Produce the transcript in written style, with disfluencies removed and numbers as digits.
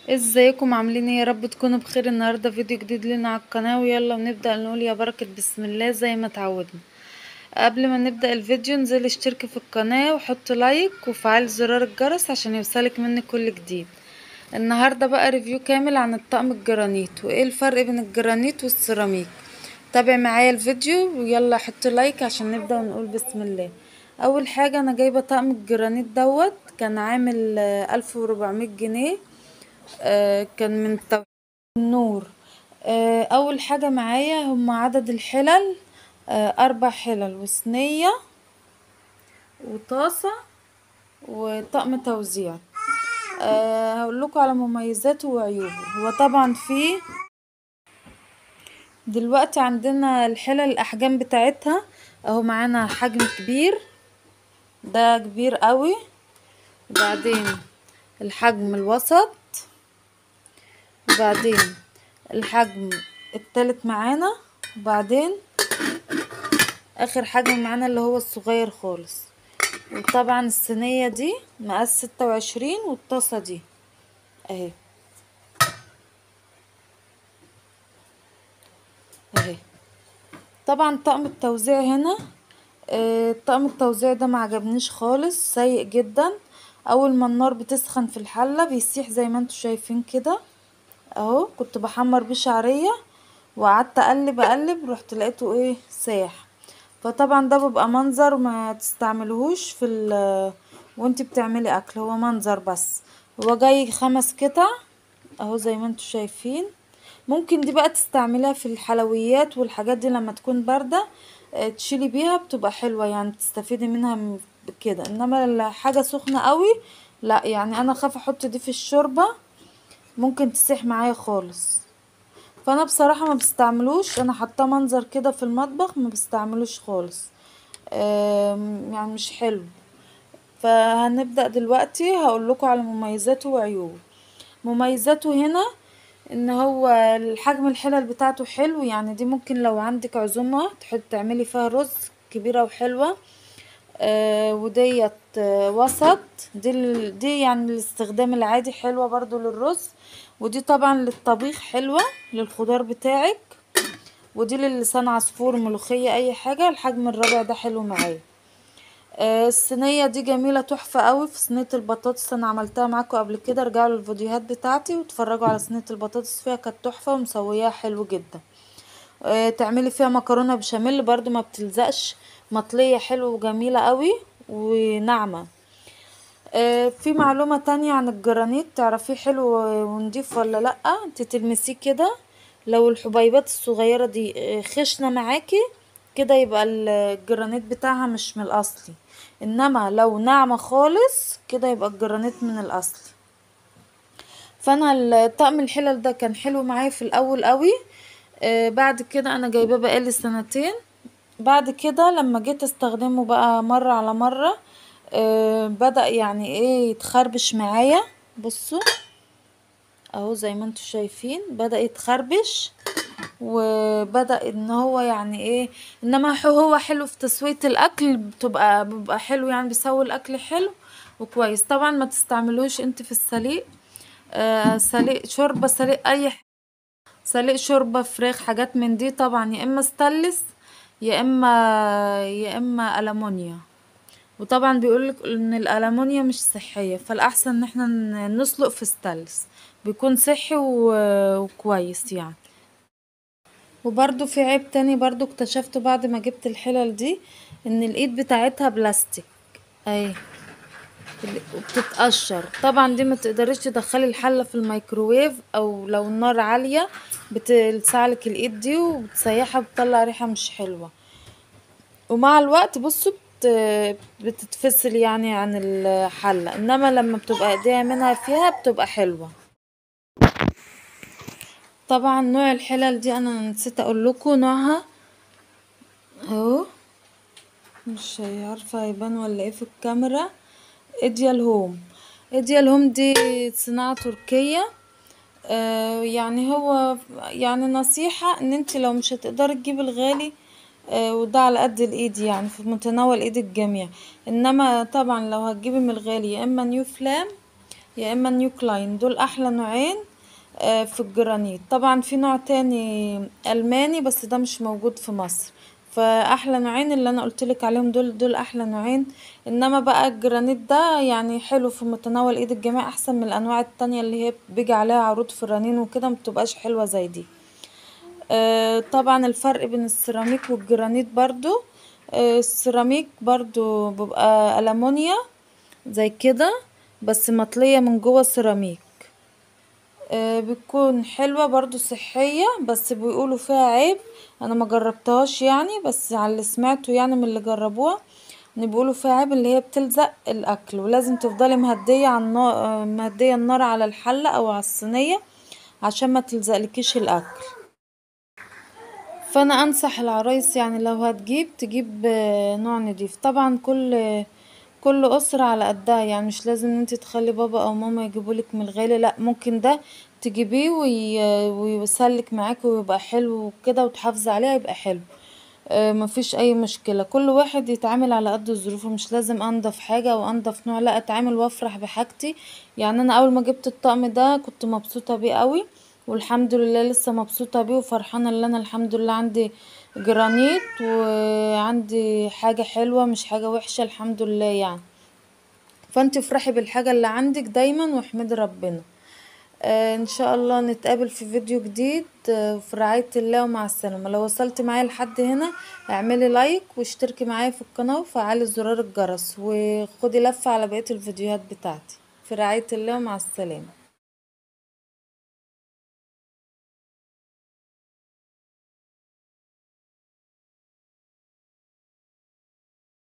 ازيكم عاملين ايه؟ يا رب تكونوا بخير. النهارده فيديو جديد لنا على القناه، ويلا ونبدا نقول يا بركه بسم الله زي ما اتعودنا. قبل ما نبدا الفيديو انزلي اشتركي في القناه وحطي لايك وفعل زرار الجرس عشان يوصلك مني كل جديد. النهارده بقى ريفيو كامل عن الطقم الجرانيت وايه الفرق بين الجرانيت والسيراميك. تابع معايا الفيديو ويلا حطي لايك عشان نبدا ونقول بسم الله. اول حاجه انا جايبه طقم الجرانيت دوت، كان عامل 1400 جنيه. كان من النور. اول حاجة معايا هم عدد الحلل، 4 حلل وصينية وطاسة وطقم توزيع. هقول لكم على مميزاته وعيوبه. هو طبعا فيه دلوقتي عندنا الحلل الاحجام بتاعتها اهو، معانا حجم كبير، ده كبير قوي، وبعدين الحجم الوسط، وبعدين الحجم التالت معانا، وبعدين اخر حجم معانا اللي هو الصغير خالص. وطبعا الصينية دي مقاس 26، والطاسة دي اهي اهي. طبعا طقم التوزيع هنا، طقم التوزيع ده معجبنيش خالص، سيء جدا. اول ما النار بتسخن في الحلة بيسيح زي ما انتوا شايفين كده اهو. كنت بحمر بيه شعرية وقعدت اقلب رحت لقيته ايه، ساح. فطبعا ده بيبقى منظر ما تستعملهوش وانتي بتعملي اكل، هو منظر بس. هو جاي 5 قطع اهو زي ما انتوا شايفين. ممكن دي بقى تستعمليها في الحلويات والحاجات دي لما تكون باردة، تشيلي بيها بتبقى حلوة يعني، تستفيدي منها كده. انما حاجة سخنة قوي لا، يعني انا خاف احط دي في الشوربة ممكن تسيح معايا خالص. فانا بصراحة ما بستعملوش، انا حاطاه منظر كده في المطبخ، ما بستعملوش خالص. يعني مش حلو. فهنبدأ دلوقتي هقول لكم على مميزاته وعيوبه. مميزاته هنا ان هو الحجم الحلل بتاعته حلو، يعني دي ممكن لو عندك عزومة تحط تعملي فيها رز كبيرة وحلوة. وديت وسط. دي يعني الاستخدام العادي حلوة برضو للرز. ودي طبعا للطبيخ حلوة للخضار بتاعك. ودي للسان عصفور، ملوخية، اي حاجة. الحجم الرابع ده حلو معايا. الصينية دي جميلة تحفة قوي. في صينية البطاطس انا عملتها معاكم قبل كده، رجعوا للفيديوهات بتاعتي واتفرجوا على صينية البطاطس فيها، كانت تحفة ومسوياها حلو جدا. تعملي فيها مكرونة بشاميل برضو ما بتلزقش، مطلية حلو وجميلة قوي وناعمة. في معلومة تانية عن الجرانيت تعرفيه حلو ونضيف ولا لأ؟ انت تلمسيه كده، لو الحبيبات الصغيرة دي خشنة معاكي كده يبقى الجرانيت بتاعها مش من الأصلي، انما لو ناعمة خالص كده يبقى الجرانيت من الأصلي. فانا الطقم الحلل ده كان حلو معايا في الاول قوي. بعد كده انا جايباه بقالي سنتين. بعد كده لما جيت استخدمه بقى مرة على مرة، بدأ يعني ايه يتخربش معايا. بصوا اهو زي ما انتوا شايفين بدأ يتخربش، وبدأ ان هو يعني ايه. انما هو حلو في تسوية الاكل، بيبقى حلو يعني، بيسوي الاكل حلو وكويس. طبعا ما تستعملوش انت في السليق، سليق شوربة، سليق سليق شوربة فراخ حاجات من دي، طبعا يا اما ستانلس يا اما ألمونيا. وطبعا بيقولك ان الألمونيا مش صحية، فالاحسن ان احنا نسلق في ستانلس، بيكون صحي وكويس يعني. وبرضو في عيب تاني برضو اكتشفته بعد ما جبت الحلل دي، ان الايد بتاعتها بلاستيك اهي، وبتتقشر. طبعا دي ما تقدريش تدخلي الحلة في الميكروويف، او لو النار عالية بتلسعلك الايد دي وبتسيحها، بتطلع ريحة مش حلوة. ومع الوقت بصوا بتتفصل يعني عن الحلة، انما لما بتبقى ايديها منها فيها بتبقى حلوة. طبعا نوع الحلل دي انا نسيت اقول لكم نوعها اهو، مش عارفة هيبان ولا ايه في الكاميرا. ايديال هوم. ايديال هوم دي صناعة تركية. يعني هو يعني نصيحة ان انت لو مش هتقدري تجيبي الغالي، وده على قد الايد يعني في متناول ايد الجميع. انما طبعا لو هتجيبي من الغالي يا اما نيو فلام يا اما نيو كلاين، دول احلى نوعين في الجرانيت. طبعا في نوع تاني الماني بس ده مش موجود في مصر. فاحلى نوعين اللي انا قلتلك عليهم دول احلى نوعين. انما بقى الجرانيت ده يعني حلو في متناول ايد الجميع، احسن من الانواع التانية اللي هي بيجي عليها عروض في الرنين وكده، مبتبقاش حلوة زي دي. طبعا الفرق بين السيراميك والجرانيت برضو، السيراميك برضو بيبقى ألمونيا زي كده، بس مطلية من جوه سيراميك. بتكون حلوة برضو صحية، بس بيقولوا فيها عيب. انا ما جربتهاش يعني، بس على اللي سمعته يعني من اللي جربوها ان بيقولوا فيها عيب، اللي هي بتلزق الاكل، ولازم تفضلي مهدية على النار، مهدية النار على الحلة او على الصينية عشان ما تلزقلكيش الاكل. فانا انصح العرايس يعني لو هتجيب تجيب نوع نضيف. طبعا كل اسره على قدها، يعني مش لازم ان انت تخلي بابا او ماما يجيبولك من الغالي، لا ممكن ده تجيبيه ويسلك معاكي ويبقى حلو وكده وتحافظي عليه يبقى حلو. مفيش اي مشكله، كل واحد يتعامل على قد ظروفه، مش لازم انضف حاجه او انضف نوع، لا اتعامل وافرح بحاجتي. يعني انا اول ما جبت الطقم ده كنت مبسوطه بيه قوي، والحمد لله لسه مبسوطه بيه وفرحانه ان انا الحمد لله عندي جرانيت وعندي حاجه حلوه مش حاجه وحشه الحمد لله يعني. فانت افرحي بالحاجه اللي عندك دايما واحمدي ربنا. ان شاء الله نتقابل في فيديو جديد، في رعاية الله ومع السلامة. لو وصلت معايا لحد هنا اعملي لايك واشتركي معايا في القناة وفعلي زرار الجرس، وخدي لفة على بقية الفيديوهات بتاعتي. في رعاية الله ومع السلامة.